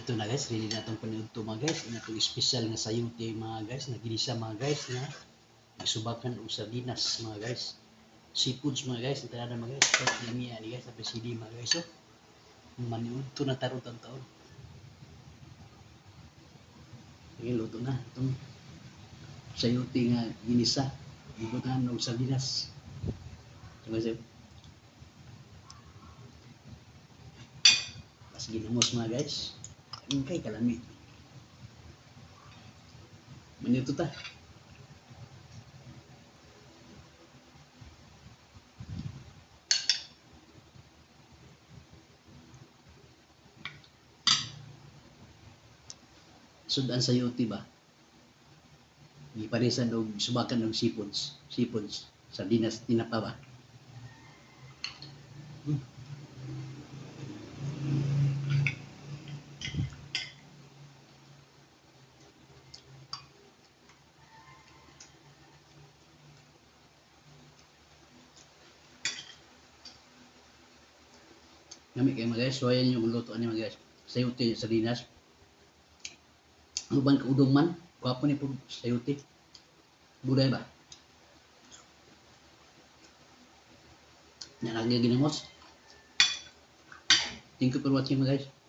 ito na guys, ready na itong panood to mga guys. Ina itong special nga sayote mga guys, na ginisa mga guys na isubakan o sardinas mga guys. Seafoods mga guys, ito na mga guys. Ito namiya ni guys, tapos hindi mga guys. So, maniud to na tarong taon. Ngayon luto na itong sayote nga ginisa. Ibutan o sardinas. Ito guys, pas ginamos mga guys. Kay kalami. Manito ta. Sudan sayote ba? Giparisan og subakan og seafoods. Seafoods. Sardinas, tinapa ba? Kami kayo mga guys, so ayan yung luto niya mga guys. Sayote, sardinas. Ang uban ka udong man, wapo ni po sayote. Buday ba? Yan lagi ginamos. Thank you for watching mga guys.